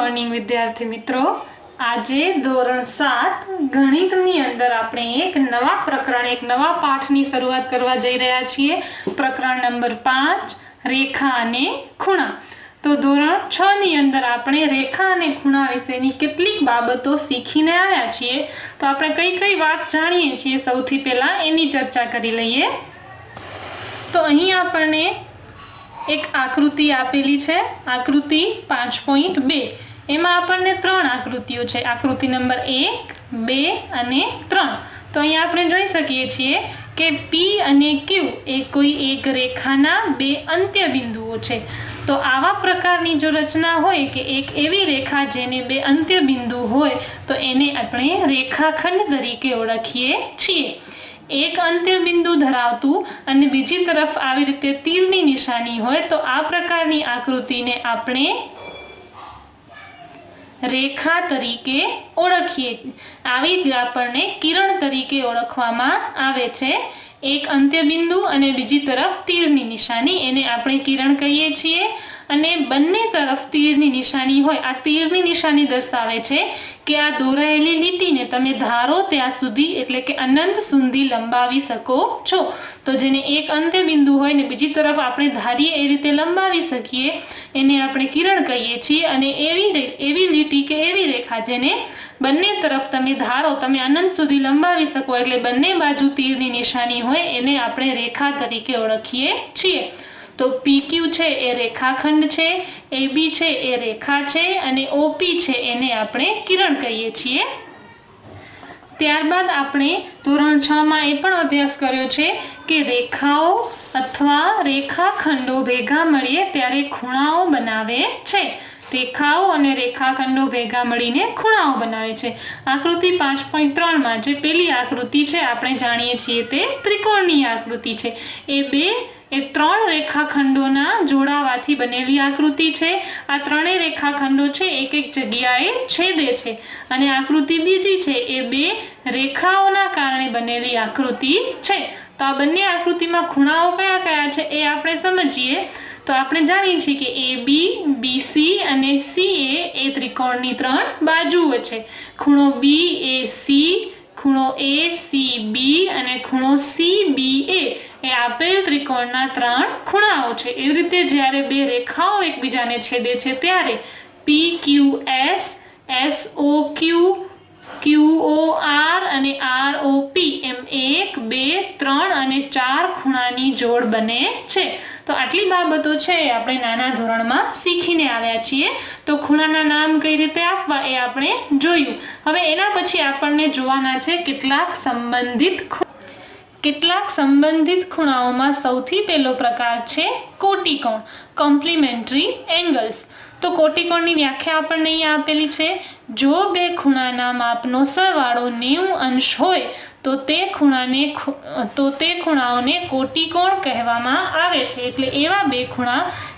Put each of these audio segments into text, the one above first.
Morning विद्यार्थी मित्रों। આજે ધોરણ 7 ગણિતની અંદર આપણે એક નવા પ્રકરણ એક નવા પાઠની શરૂઆત કરવા જઈ રહ્યા છીએ। પ્રકરણ નંબર 5 રેખા અને ખૂણા। તો ધોરણ 6 ની અંદર આપણે રેખા અને ખૂણા વિશેની કેટલીક બાબતો શીખીને આવ્યા છીએ। તો આપણે કઈ વાત જાણીએ છીએ સૌથી પહેલા એની ચર્ચા કરી લઈએ। તો અહીં આપણને एक आकृति आपेली छे, आकृति 5.2। एमां आपणे 3 आकृतिओ छे, आकृति नंबर 1, 2 अने 3। तो अहीं आपणे जोई सकीए छीए के P अने Q ए कोई एक रेखाना बे अंत्य बिंदुओ छे। तो आवा प्रकारनी जो रचना होय के एक एवी रेखा जेने बे अंत्य बिंदु होय तो एने आपणे रेखाखंड तरीके ओळखीए छीए। एक अंत्य बिंदु धरावतुं अने बीजी तरफ आवी रीते तीरनी निशानी होय तो आ प्रकारनी आकृतिने आपणे रेखा तरीके ओळखीए। आवी ज आपणे किरण तरीके ओळखवामां आवे छे। एक अंत्य बिंदु अने बीजी तरफ तीरनी निशानी एने आपणे किरण कहीए छीए। अने बंने तरफ तीरनी निशानी होय आ तीरनी निशानी दर्शावे छे के आ दोरायेली લીટીને તમે ધારો ત્યાં સુધી એટલે કે અનંત સુધી લંબાવી શકો છો। તો જેને એક અંત્ય બિંદુ હોય ને બીજી તરફ આપણે ધારીએ એ રીતે લંબાવી શકીએ એને આપણે કિરણ કહીએ છીએ। અને એવી લીટી કે એવી રેખા જેને બંને તરફ તમે ધારો તમે અનંત સુધી લંબાવી શકો એટલે બંને બાજુ તીરની નિશાની હોય એને આપણે રેખા તરીકે ઓળખીએ છીએ। तो PQ छे ए रेखाखंड छे, AB छे ए रेखा छे अने OP छे एने आपणे किरण कहीए छीए। त्यारबाद आपणे धोरण 6 मां ए पण अभ्यास कर्यो छे के रेखाओ अथवा रेखाखंडो भेगा मळीए त्यारे खूणाओ बनावे छे। रेखाओ अने रेखाखंडो भेगा मळीने खूणाओ बनावे छे। आकृति 5.3 मां जे पेली आकृति छे आपणे जाणीए छीए ते त्रिकोणनी आकृति छे। ए बे ए 3 रेखाखंडोना जोड़ावाथी बनेली आकृति छे। आ त्रणेय रेखाखंडो छे एक एक जग्याए छेदे छे। अने आकृति बीजी छे ए बे रेखाओना कारणे बनेली आकृति छे। तो आ बंने आकृतिमां खूणाओ कया कया छे ए आपणे समजीए। तो आपणे जाणीए छीए के AB, BC अने CA ए त्रिकोणनी 3 बाजुओ छे। खूणो BAC, खूणो ACB अने खूणो CBA ए आपेल त्रिकोणना 3 खूणाओ छे। एवी रीते ज्यारे बे रेखाओ एकबीजाने छेदे छे त्यारे PQS, SOQ, QOR अने ROP एम 1, 2, 3 अने 4 खूणानी जोड़ बने छे। तो आटली बाबतो छे आपणे नाना धोरणमां शीखीने आव्या छीए। तो खूणाना नाम कई रीते आपवा ए आपणे जोयुं। हवे एना पछी आपणने जोवाना छे કેટલાક સંબંધિત ખૂણાઓમાં સૌથી પહેલો પ્રકાર છે કોટિકોણ, કોમ્પ્લિમેન્ટરી એંગલ્સ। તો કોટિકોણની વ્યાખ્યા આપણને અહીંયા આપેલી છે। જો બે ખૂણાના માપનો સરવાળો 90 અંશ હોય તો તે ખૂણાઓને કોટિકોણ કહેવામાં આવે છે। એટલે એવા બે ખૂણા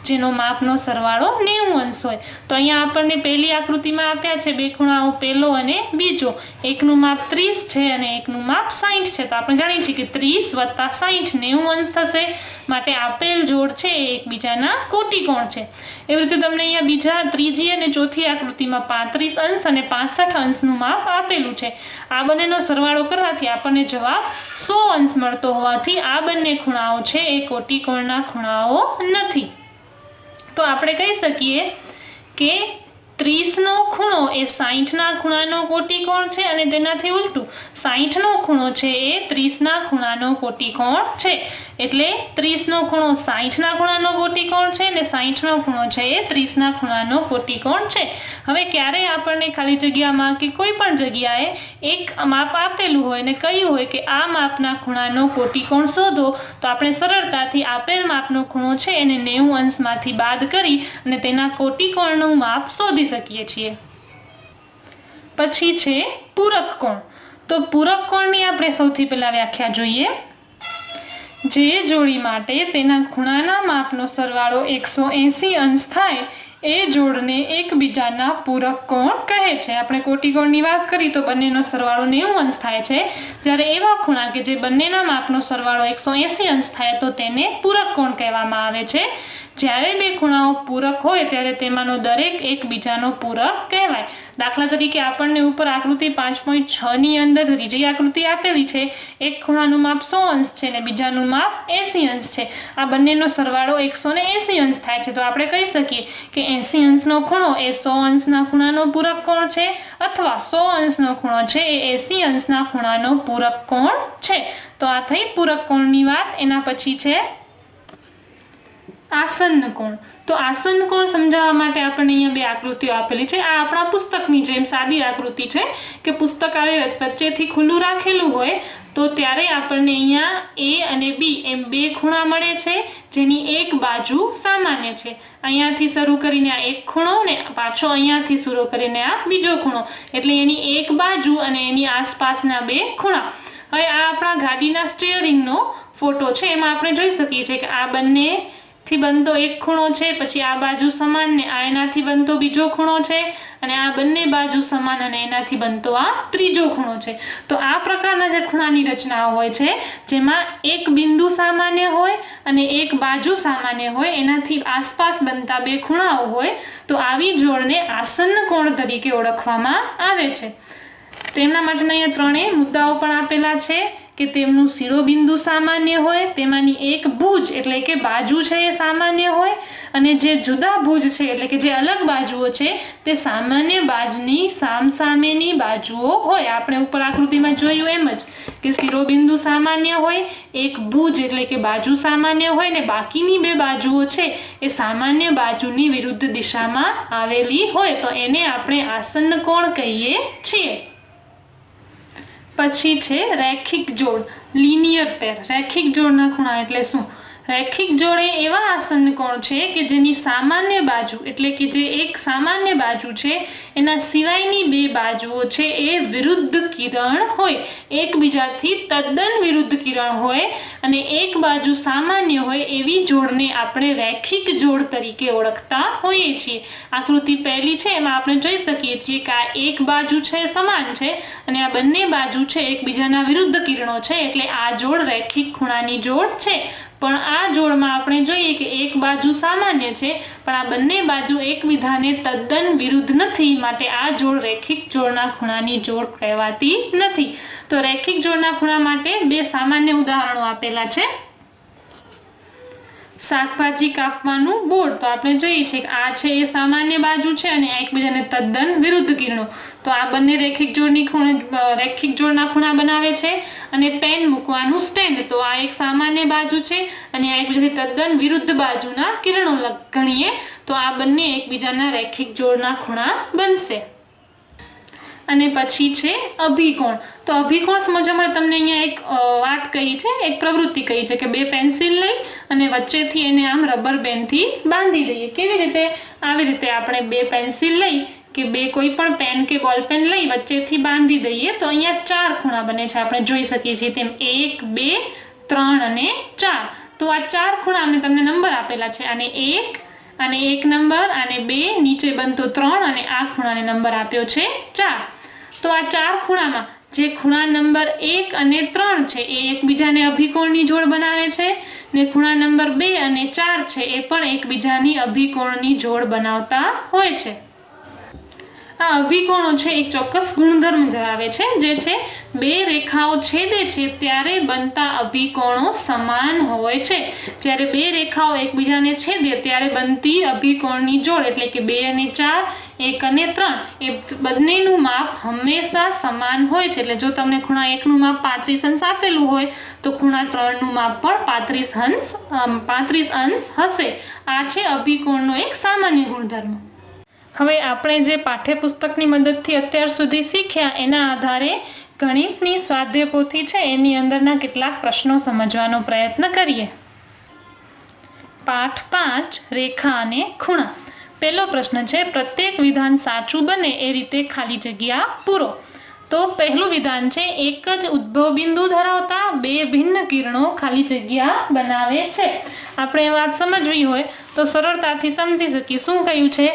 જેનો માપનો સરવાળો 90 અંશ હોય। તો અહીંયા આપણને પહેલી આકૃતિમાં આપ્યા છે બે ખૂણાઓ પહેલો અને બીજો। એકનું માપ 30 છે અને એકનું માપ 60 છે। તો આપણે જાણીએ છીએ કે 30 વત્તા 60 90 અંશ થશે। માટે આપેલ જોડ છે એ એકબીજાના કોટિકોણ છે। એવી રીતે તમને અહીંયા બીજા ત્રીજી અને ચોથી આકૃતિમાં 35 અંશ અને 65 અંશનું માપ આપેલું છે। આ બંનેનો સરવાળો કરવાથી આપણને જવાબ 100 અંશ મળતો હોવાથી આ બંને ખૂણાઓ છે એ કોટિકોણના ખૂણાઓ નથી। तो आपणे कही सकीए के 30 नो खूणो ए 60 ना खूणानो कोटिकोण छे अने तेनाथी उलटू 60 नो खूणो छे ए 30 ना खूणानो कोटिकोण छे। એટલે 30 નો ખૂણો 60 ના ખૂણાનો કોટિકોણ છે અને 60 નો ખૂણો છે એ 30 ના ખૂણાનો કોટિકોણ છે। હવે ક્યારે આપણને ખાલી જગ્યામાં કે કોઈ પણ જગ્યાએ એક માપ આપેલું હોય ને કહ્યું હોય કે આ માપના ખૂણાનો કોટિકોણ શોધો તો આપણે સરળતાથી આપેલ માપનો ખૂણો છે એને 90 અંશમાંથી બાદ કરી અને તેના કોટિકોણનું માપ શોધી શકીએ છીએ। પછી છે પૂરક કોણ। તો પૂરક કોણની આપણે સૌથી પહેલા વ્યાખ્યા જોઈએ। જે જોડી માટે તેના ખૂણાના માપનો સરવાળો 180 અંશ થાય એ જોડને એકબીજાના પૂરક કોણ કહે છે। આપણે કોટિકોણની વાત કરી તો બંનેનો સરવાળો 90 અંશ થાય છે। જ્યારે એવા ખૂણા કે જે બંનેના માપનો સરવાળો 180 અંશ થાય તો તેને પૂરક કોણ કહેવામાં આવે છે। જ્યારે બે ખૂણાઓ પૂરક હોય ત્યારે તેમાંનો દરેક એકબીજાનો પૂરક કહેવાય. દાખલા તરીકે આપણને ઉપર આકૃતિ 5.6 ની અંદર ત્રીજી આકૃતિ આપેલી છે. એક ખૂણાનું માપ 100 અંશ છે અને બીજાનું માપ 80 અંશ છે. આ બંનેનો સરવાળો 180 અંશ થાય છે. તો આપણે કહી શકીએ કે 80 અંશનો ખૂણો એ 100 અંશના ખૂણાનો પૂરક કોણ છે, અથવા 100 અંશનો ખૂણો છે એ 80 અંશના ખૂણાનો પૂરક કોણ છે. તો આ થઈ પૂરક કોણની વાત. એના પછી છે આસન્ન કોણ. તો આસન્ન કોણ સમજાવવા માટે આપણને અહીંયા બે આકૃતિઓ આપેલી છે. આ આપણા પુસ્તકની જેમ સાદી આકૃતિ છે કે પુસ્તક આવી વચ્ચેથી ખુલ્લું રાખેલું હોય તો ત્યારે આપણને અહીંયા A અને B એમ બે ખૂણા મળે છે જેની એક બાજુ સામાન્ય છે. અહીંયાથી શરૂ કરીને આ એક ખૂણો ને પાછો અહીંયાથી શરૂ કરીને આ બીજો ખૂણો, એટલે એની એક બાજુ અને એની આસપાસના બે ખૂણા. હવે આ આપણા ગાડીના સ્ટીયરિંગનો ફોટો છે. એમાં આપણે જોઈ શકીએ છીએ કે આ બંને થી બનતો એક ખૂણો છે, પછી આ બાજુ સમાન ને આ એનાથી બનતો બીજો ખૂણો છે, અને આ બંને બાજુ સમાન અને એનાથી બનતો આ ત્રીજો ખૂણો છે. તો આ પ્રકારના જે ખૂણાની રચનાઓ હોય છે જેમાં એક બિંદુ સામાન્ય હોય અને એક બાજુ સામાન્ય હોય, એનાથી આસપાસ બનતા બે ખૂણાઓ હોય, તો આવી જોડને આસન્ન કોણ તરીકે ઓળખવામાં આવે છે. તેમના માટેના અહીંયા ત્રણેય મુદ્દાઓ પણ આપેલા છે કે તેમનું શિરોબિંદુ સામાન્ય હોય, તેમાંની એક ભુજ એટલે કે બાજુ છે એ સામાન્ય હોય, અને જે જુદા ભુજ છે એટલે કે જે અલગ બાજુઓ છે તે સામાન્ય બાજની સામસામેની બાજુઓ હોય. આપણે ઉપર આકૃતિમાં જોયું એમ જ કે શિરોબિંદુ સામાન્ય હોય, એક ભુજ એટલે કે બાજુ સામાન્ય હોય, ને બાકીની બે બાજુઓ છે એ સામાન્ય બાજુની વિરુદ્ધ દિશામાં આવેલી હોય. તો એને આપણે આસન્ન કોણ કહીએ છીએ. પછી છે રેખિક જોડ, લિનિયર પેર. રેખિક જોડના ખૂણા એટલે શું? રેખિક જોડ એ એવા આસન્ન કોણ છે કે જેની સામાન્ય બાજુ એટલે કે જે એક સામાન્ય બાજુ છે એના સિવાયની બે બાજુઓ છે એ વિરુદ્ધ કિરણ હોય, એકબીજાથી તદ્દન વિરુદ્ધ કિરણ હોય, અને એક બાજુ સામાન્ય હોય એવી જોડને આપણે રેખિક જોડ તરીકે ઓળખતા હોઈએ છીએ. આકૃતિ પહેલી છે એમાં આપણે જોઈ શકીએ છીએ કે આ એક બાજુ છે સમાન છે અને આ બંને બાજુ છે એકબીજાના વિરુદ્ધ કિરણો છે, એટલે આ જોડ રેખિક ખૂણાની જોડ છે. પણ આ જોડમાં આપણે જોઈએ કે એક બાજુ સામાન્ય છે પણ આ બંને બાજુ એકબીજાને તદ્દન વિરુદ્ધ નથી, માટે આ જોડ રેખિક જોડના ખૂણાની જોડ કહેવાતી નથી. તો રેખિક જોડના ખૂણા માટે બે સામાન્ય ઉદાહરણો આપેલા છે. શાકભાજી કાપવાનું બોર્ડ. તો આપણે જોઈએ છીએ કે આ છે એ સામાન્ય બાજુ છે અને આ એકબીજાને તદ્દન વિરુદ્ધ કિરણો. તો આ બંને રેખિક જોડના ખૂણા બનાવે છે. અને પેન મૂકવાનું સ્ટેન્ડ, તો આ એક સામાન્ય બાજુ છે અને આ એકબીજાથી તદ્દન વિરુદ્ધ બાજુના કિરણો ગણીએ તો આ બંને એકબીજાના રેખિક જોડના ખૂણા બનશે. અને પછી છે અભિકોણ. તો અભિકોણ સમજવા માટે તમને અહીંયા એક વાત કહી છે, એક પ્રવૃત્તિ કહી છે કે બે પેન્સિલ લઈ અને વચ્ચેથી એને આમ રબર બેન્ડથી બાંધી દઈએ. કેવી રીતે? આવી રીતે આપણે બે પેન્સિલ લઈ કે બે કોઈ પણ પેન કે બોલ પેન લઈ વચ્ચેથી બાંધી દઈએ તો અહીંયા ચાર ખૂણા બને છે. આપણે જોઈ શકીએ છીએ તેમ 1, 2, 3 અને 4. તો આ ચાર ખૂણા અમે તમને નંબર આપેલા છે, આને 1 અને 1 નંબર, આને 2, નીચે બનતો 3 અને આ ખૂણાને નંબર આપ્યો છે 4. તો આ ચાર ખૂણામાં જે ખૂણા નંબર 1 અને 3 છે એ એકબીજાને અભિકોણની જોડ બનાવે છે, ને ખૂણા નંબર 2 અને 4 છે એ પણ એકબીજાની અભિકોણની જોડ બનાવતા હોય છે. આ અભિકોણો છે એક ચોક્કસ ગુણધર્મ ધરાવે છે, જે છે બે રેખાઓ છેદે છે ત્યારે બનતા અભિકોણો સમાન હોય છે. જ્યારે બે રેખાઓ એકબીજાને છેદે ત્યારે બનતી અભિકોણની જોડ એટલે કે 2 અને 4, 1 અને 3 એ બંનેનું માપ હંમેશા સમાન હોય છે. એટલે જો તમને ખૂણા 1 નું માપ 35 અંશ આપેલું હોય તો ખૂણા 3 નું માપ પણ 35 અંશ હશે. આ છે અભિકોણનો એક સામાન્ય ગુણધર્મ. હવે આપણે જે પાઠ્યપુસ્તકની મદદથી અત્યાર સુધી શીખ્યા એના આધારે ગણિતની સ્વાધ્યાય પોથી છે એની અંદરના કેટલાક પ્રશ્નો સમજવાનો પ્રયત્ન કરીએ. પાઠ 5 રેખા અને ખૂણા. પહેલો પ્રશ્ન છે પ્રત્યેક વિધાન સાચું બને એ રીતે ખાલી જગ્યા પૂરો. તો પહેલું વિધાન છે એક જ ઉદ્ભવ બિંદુ ધરાવતા બે ભિન્ન કિરણો ખાલી જગ્યા બનાવે છે. આપણે એ વાત સમજવી હોય તો સરળતાથી સમજી શકીએ. શું કહ્યું છે?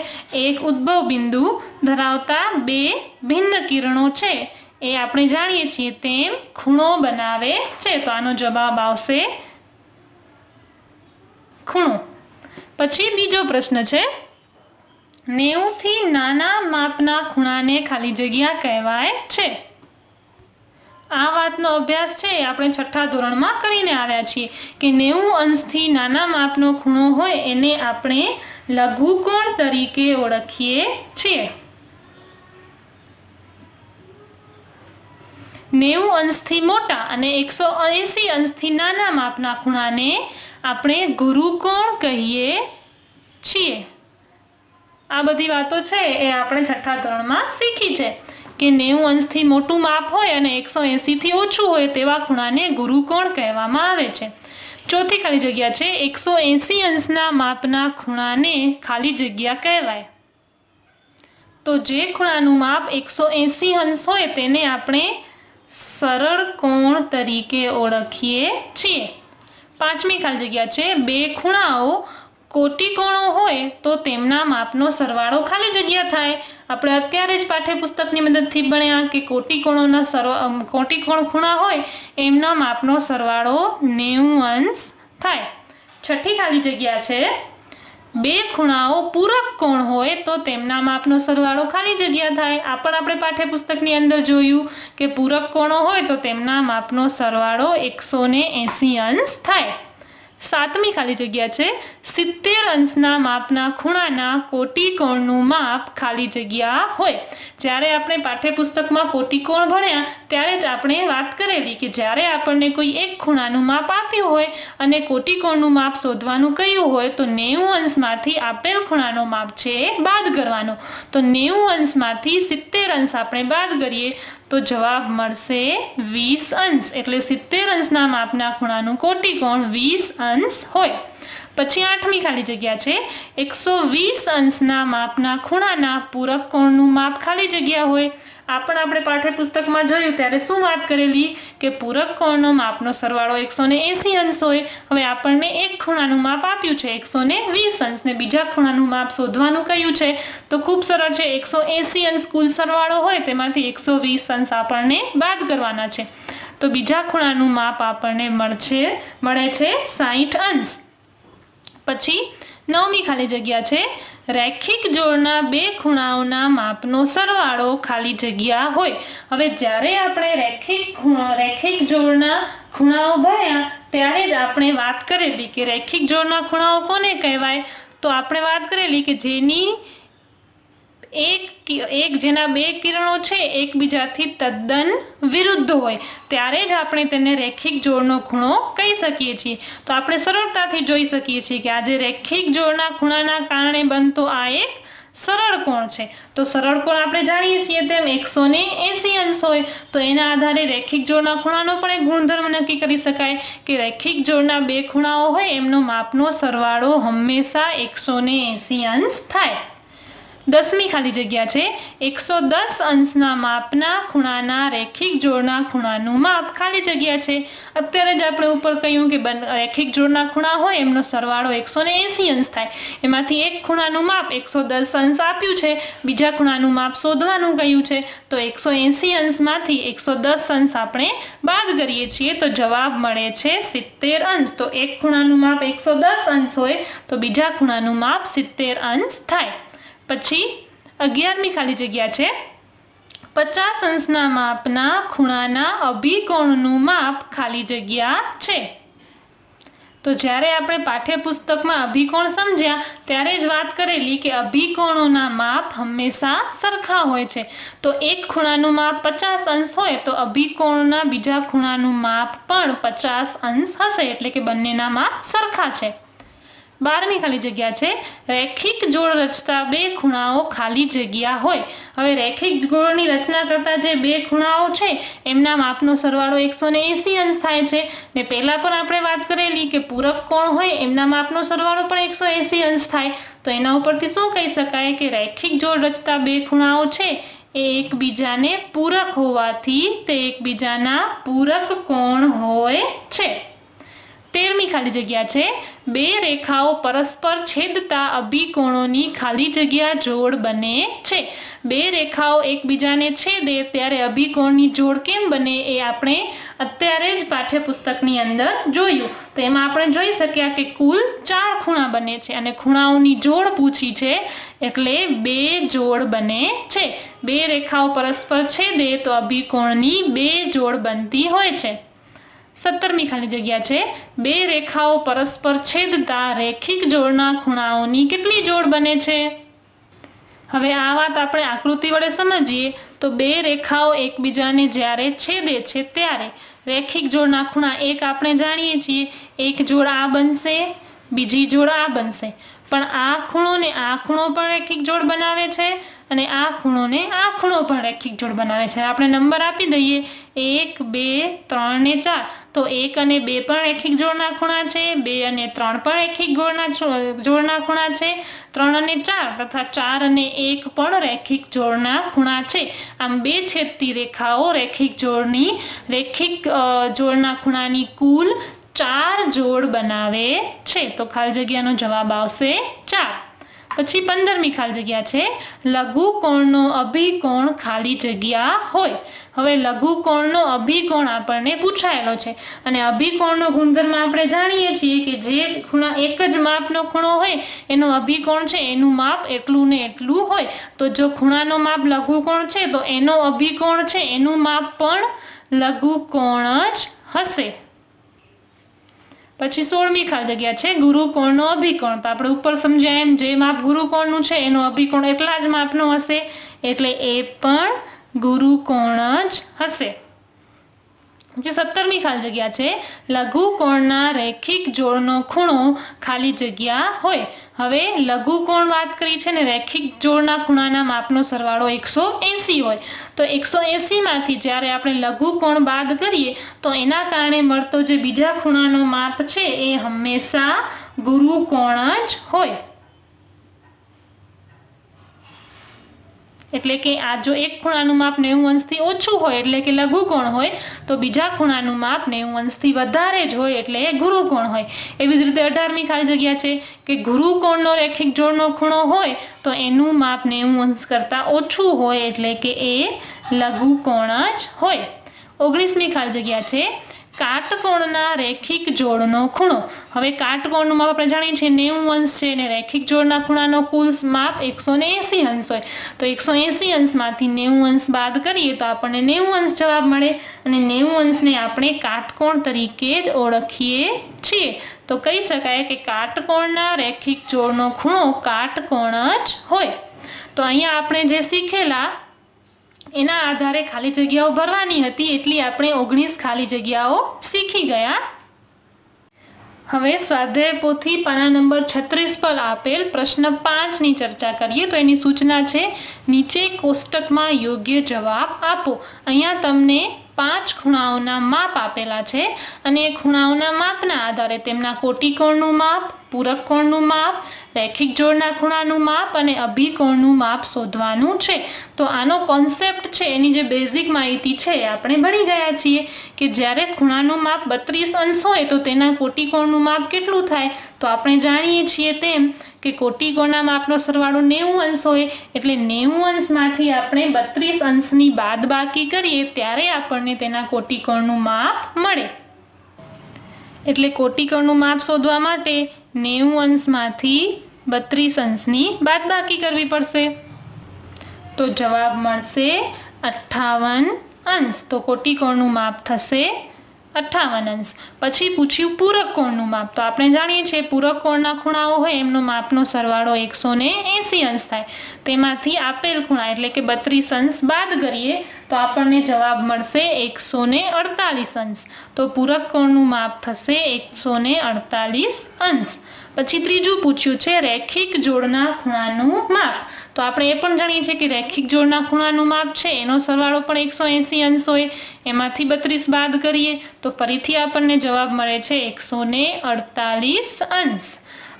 એક ઉદ્ભવ બિંદુ ધરાવતા બે ભિન્ન કિરણો છે એ આપણે જાણીએ છીએ તેમ ખૂણો બનાવે છે. તો આનો જવાબ આવશે ખૂણો. પછી બીજો પ્રશ્ન છે, 90 થી નાના માપના ખૂણાને ખાલી જગ્યા કહેવાય છે. આ વાતનો અભ્યાસ છે આપણે 6થા ધોરણમાં કરીને આવ્યા છીએ કે 90 અંશથી નાના માપનો ખૂણો હોય એને આપણે લઘુકોણ તરીકે ઓળખીએ છીએ. 90 અંશથી મોટા અને 180 અંશથી નાના માપના ખૂણાને આપણે ગુરુકોણ કહીએ છીએ. આ બધી વાતો છે એ આપણે 6થા ધોરણમાં શીખી છે કે 90 અંશથી મોટું માપ હોય અને 180 થી ઓછું હોય તેવા ખૂણાને ગુરુકોણ કહેવામાં આવે છે. ચોથી ખાલી જગ્યા છે, 180 અંશના માપના ખૂણાને ખાલી જગ્યા કહેવાય. તો જે ખૂણાનું માપ 180 અંશ હોય તેને આપણે સરળ કોણ તરીકે ઓળખીએ છીએ. પાંચમી ખાલી જગ્યા છે, બે ખૂણાઓ કોટિકોણો હોય તો તેમના માપનો સરવાળો ખાલી જગ્યા થાય. આપણે અત્યારે જ પાઠ્યપુસ્તકની મદદથી ભણ્યા કે કોટિકોણ ખૂણા હોય એમના માપનો સરવાળો 90 અંશ થાય. છઠ્ઠી ખાલી જગ્યા છે, બે ખૂણાઓ પૂરક કોણ હોય તો તેમના માપનો સરવાળો ખાલી જગ્યા થાય. આ પણ આપણે પાઠ્યપુસ્તકની અંદર જોયું કે પૂરક કોણો હોય તો તેમના માપનો સરવાળો 180 અંશ થાય. સાતમી ખાલી જગ્યા છે, 70 અંશના માપના ખૂણાના કોટિકોણનું માપ ખાલી જગ્યા હોય. જ્યારે આપણે પાઠ્યપુસ્તકમાં કોટિકોણ ભણ્યા ત્યારે જ આપણે વાત કરેલી કે જ્યારે આપણને કોઈ એક ખૂણાનું માપ આપ્યું હોય અને કોટિકોણનું માપ શોધવાનું કહ્યું હોય તો 90 અંશમાંથી આપેલ ખૂણાનો માપ છે એ બાદ કરવાનો. તો 90 અંશમાંથી 70 અંશ આપણે બાદ કરીએ તો જવાબ મળશે 20 અંશ. એટલે 70 અંશના માપના ખૂણાનું કોટિકોણ 20 અંશ હોય. પછી આઠમી ખાલી જગ્યા છે, 120 અંશના માપના ખૂણાના પૂરક કોણનું માપ ખાલી જગ્યા હોય. આ પણ આપણે પાઠ્યપુસ્તકમાં જોયું ત્યારે શું વાત કરેલી કે પૂરક કોણનો માપનો સરવાળો 180 અંશ હોય. હવે આપણને એક ખૂણાનું માપ આપ્યું છે 120 અંશ ને બીજા ખૂણાનું માપ શોધવાનું કહ્યું છે તો ખૂબ સરળ છે. 180 અંશ કુલ સરવાળો હોય તેમાંથી 120 અંશ આપણને બાદ કરવાના છે તો બીજા ખૂણાનું માપ આપણને મળે છે 60 અંશ. પછી નવમી ખાલી જગ્યા છે, રેખિક જોડના બે ખૂણાઓના માપનો સરવાળો ખાલી જગ્યા હોય. હવે જ્યારે આપણે રેખિક જોડના ખૂણાઓ ભણ્યા ત્યારે જ આપણે વાત કરેલી કે રેખિક જોડના ખૂણાઓ કોને કહેવાય. તો આપણે વાત કરેલી કે જેના બે કિરણો છે એકબીજાથી તદ્દન વિરુદ્ધ હોય ત્યારે જ આપણે તેને રેખિક જોડનો ખૂણો કહી શકીએ છીએ. તો આપણે સરળતાથી જોઈ શકીએ છીએ કે આજે રેખિક જોડના ખૂણાના કારણે બનતો આ એક સરળ કોણ છે. તો સરળ કોણ આપણે જાણીએ છીએ તેમ 180 અંશ હોય તો એના આધારે રેખિક જોડના ખૂણાનો પણ એક ગુણધર્મ નક્કી કરી શકાય કે રેખિક જોડના બે ખૂણાઓ હોય એમનો માપનો સરવાળો હંમેશા 180 અંશ થાય. 10મી ખાલી જગ્યા છે, 110 અંશના માપના ખૂણાના રેખિક જોડના ખૂણાનું માપ ખાલી જગ્યા છે. અત્યારે જ આપણે ઉપર કહ્યું કે રેખિક જોડના ખૂણા હોય એમનો સરવાળો 180 અંશ થાય. એમાંથી એક ખૂણાનું માપ 110 અંશ આપ્યું છે, બીજા ખૂણાનું માપ શોધવાનું કહ્યું છે તો 180 અંશમાંથી 110 અંશ આપણે બાદ કરીએ છીએ તો જવાબ મળે છે 70 અંશ. તો એક ખૂણાનું માપ 110 અંશ હોય તો બીજા ખૂણાનું માપ 70 અંશ થાય. પછી 11મી ખાલી જગ્યા છે, 50 અંશના માપના ખૂણાના અભિકોણનું માપ ખાલી જગ્યા છે. તો જ્યારે આપણે પાઠ્યપુસ્તકમાં અભિકોણ સમજ્યા ત્યારે જ વાત કરેલી કે અભિકોણોના માપ હંમેશા સરખા હોય છે. તો એક ખૂણાનું માપ 50 અંશ હોય તો અભિકોણના બીજા ખૂણાનું માપ પણ 50 અંશ હશે એટલે કે બંનેના માપ સરખા છે. 12મી ખાલી જગ્યા છે, રેખિક જોડ રચતા બે ખૂણાઓ ખાલી જગ્યા હોય. હવે રેખિક જોડની રચના કરતા જે બે ખૂણાઓ છે એમના માપનો સરવાળો 180 અંશ થાય છે ને પહેલા પણ આપણે વાત કરેલી કે પૂરક કોણ હોય એમના માપનો સરવાળો પણ 180 અંશ થાય. તો એના ઉપરથી શું કહી શકાય કે રેખિક જોડ રચતા બે ખૂણાઓ છે એ એકબીજાને પૂરક હોવાથી તે એકબીજાના પૂરક કોણ હોય છે. 13મી ખાલી જગ્યા છે, બે રેખાઓ પરસ્પર છેદતા અભિકોણોની ખાલી જગ્યા જોડ બને છે. બે રેખાઓ એકબીજાને છેદે ત્યારે અભિકોણની જોડ કેમ બને એ આપણે અત્યારે જ પાઠ્યપુસ્તકની અંદર જોયું. તો એમાં આપણે જોઈ શક્યા કે કુલ 4 ખૂણા બને છે અને ખૂણાઓની જોડ પૂછી છે એટલે 2 જોડ બને છે। 2 રેખાઓ પરસ્પર છેદે તો અભિકોણની 2 જોડ બનતી હોય છે। 17મી ખાલી જગ્યા છે 2 રેખાઓ પરસ્પર છેદતા રેખિક જોડના ખૂણાઓની કેટલી જોડ બને છે। હવે આ વાત આપણે આકૃતિ વડે સમજીએ તો 2 રેખાઓ એકબીજાને જ્યારે છેદે છે ત્યારે રેખિક જોડના ખૂણા એક આપણે જાણીએ છીએ, એક જોડ આ બનશે, બીજી જોડ આ બનશે, પણ આ ખૂણો ને આ ખૂણો પણ રેખિક જોડ બનાવે છે અને આ ખૂણો ને આ ખૂણો પણ રેખિક જોડ બનાવે છે। આપણે નંબર આપી દઈએ 1 2 3 ને 4 તો 1 અને 2 પણ રેખિક જોડના ખૂણા છે, 2 અને 3 પણ રેખિક જોડના ખૂણા છે, 3 અને 4 તથા 4 અને 1 પણ રેખિક જોડના ખૂણા છે। આમ 2 છેદતી રેખાઓ રેખિક જોડના ખૂણાની કુલ 4 જોડ બનાવે છે। તો ખાલી જગ્યાનો જવાબ આવશે 4। પછી 15મી ખાલી જગ્યા છે લઘુકોણનો અભિકોણ ખાલી જગ્યા હોય। હવે લઘુકોણનો અભિકોણ આપણને પૂછાયેલો છે અને અભિકોણનો ગુણધર્મ આપણે જાણીએ છીએ કે જે ખૂણા એક જ માપનો ખૂણો હોય એનો અભિકોણ છે એનું માપ એટલું ને એટલું હોય। તો જો ખૂણાનો માપ લઘુકોણ છે તો એનો અભિકોણ છે એનું માપ પણ લઘુકોણ જ હશે। પછી 16મી ખાલી જગ્યા છે ગુરુકોણનો અભિકોણ। તો આપણે ઉપર સમજ્યા એમ જે માપ ગુરુકોણનું છે એનો અભિકોણ એટલા જ માપનો હશે એટલે એ પણ ગુરુકોણ જ હશે। જે 17મી ખાલી જગ્યા છે લઘુકોણના રેખિક જોડનો ખૂણો ખાલી જગ્યા હોય। હવે લઘુકોણ વાત કરી છે ને રેખિક જોડના ખૂણાના માપનો સરવાળો 180 હોય તો 180 માંથી જ્યારે આપણે લઘુકોણ બાદ કરીએ તો એના કારણે મળતો જે બીજા ખૂણાનો માપ છે એ હંમેશા ગુરુકોણ જ હોય। એટલે કે આ જો એક ખૂણાનું માપ 90 અંશથી ઓછું હોય એટલે કે લઘુકોણ હોય તો બીજા ખૂણાનું માપ 90 અંશથી વધારે જ હોય એટલે એ ગુરુકોણ હોય। એવી જ રીતે 18મી ખાલી જગ્યા છે કે ગુરુકોણનો રેખિક જોડનો ખૂણો હોય તો એનું માપ 90 અંશ કરતા ઓછું હોય એટલે કે એ લઘુકોણ જ હોય। 19મી ખાલી જગ્યા છે કાટકોણના રેખિક જોડનો ખૂણો। હવે કાટકોણનું માપ આપણે જાણીએ છીએ 90 અંશ છે અને રેખિક જોડના ખૂણાનો કુલ માપ 180 અંશ હોય તો 180 અંશમાંથી 90 અંશ બાદ કરીએ તો આપણને 90 અંશ જવાબ મળે અને 90 અંશને આપણે કાટકોણ તરીકે જ ઓળખીએ છીએ। તો કહી શકાય કે કાટકોણના રેખિક જોડનો ખૂણો કાટકોણ જ હોય। તો અહીંયા આપણે જે શીખેલા એના આધારે ખાલી જગ્યાઓ ભરવાની હતી એટલી આપણે 19 ખાલી જગ્યાઓ શીખી ગયા। હવે સ્વાધ્યાય પોથી પાના નંબર 36 પર આપેલ પ્રશ્ન 5 ની ચર્ચા કરીએ તો એની સૂચના છે નીચે કોષ્ટકમાં યોગ્ય જવાબ આપો। અહીંયા તમને 5 ખૂણાઓના માપ આપેલા છે અને એ ખૂણાઓના માપના આધારે તેમના કોટિકોણનું માપ, પૂરક કોણનું માપ, રેખિક જોડના ખૂણાનું માપ અને અભિકોણનું માપ શોધવાનું છે। તો આનો કોન્સેપ્ટ છે એની જે બેઝિક માહિતી છે આપણે ભણી ગયા છીએ કે જ્યારે ખૂણાનું માપ 32 અંશ હોય તો તેના કોટિકોણનું માપ કેટલું થાય તો આપણે જાણીએ છીએ તેમ કે કોટિકોણના માપનો સરવાળો 90 અંશ હોય એટલે 90 અંશમાંથી આપણે 32 અંશની બાદબાકી કરીએ ત્યારે આપણને તેના કોટિકોણનું માપ મળે। એટલે કોટિકોણનું માપ શોધવા માટે 90 અંશમાંથી 32 અંશની બાદબાકી કરવી પડશે તો જવાબ મળશે 58 અંશ। તો કોટિકોણનું માપ થશે 58 અંશ। પછી પૂછ્યું પૂરક કોણનું માપ। તો આપણે જાણીએ છીએ પૂરક કોણના ખૂણાઓ હોય એમનો માપનો સરવાળો 180 અંશ થાય તેમાંથી આપેલ ખૂણા એટલે કે 32 અંશ બાદ કરીએ તો આપણને જવાબ મળશે 148 અંશ। તો પૂરક કોણનું માપ થશે 148 અંશ। પછી ત્રીજું પૂછ્યું છે રેખિક જોડના ખૂણાનું માપ। તો આપણે એ પણ જાણીએ છીએ કે રેખિક જોડના ખૂણાનું માપ છે એનો સરવાળો પણ 180 અંશ હોય એમાંથી 32 બાદ કરીએ તો ફરીથી આપણને જવાબ મળે છે 148 અંશ।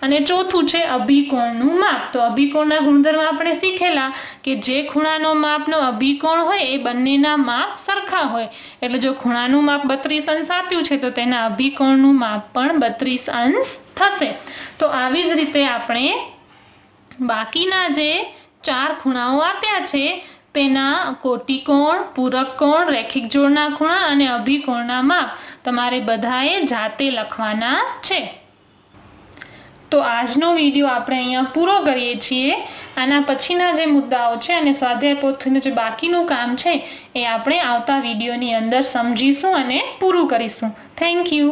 અને ચોથું છે અભિકોણનું માપ। તો અભિકોણના ગુણધર્મ આપણે શીખેલા કે જે ખૂણાનો માપનો અભિકોણ હોય એ બંનેના માપ સરખા હોય એટલે જો ખૂણાનું માપ 32 અંશ આપ્યું છે તો તેના અભિકોણનું માપ પણ 32 અંશ થશે। તો આવી જ રીતે આપણે બાકીના જે 4 ખૂણાઓ આપ્યા છે તેના કોટિકોણ, પૂરક કોણ, રેખિક જોડના ખૂણા અને અભિકોણના માપ તમારે બધાએ જાતે લખવાના છે। તો આજનો વિડીયો આપણે અહીંયા પૂરો કરીએ છીએ। આના પછીના જે મુદ્દાઓ છે અને સ્વાધ્યાય પોથીનું જે બાકીનું કામ છે એ આપણે આવતા વિડીયોની અંદર સમજીશું અને પૂરું કરીશું। Thank you.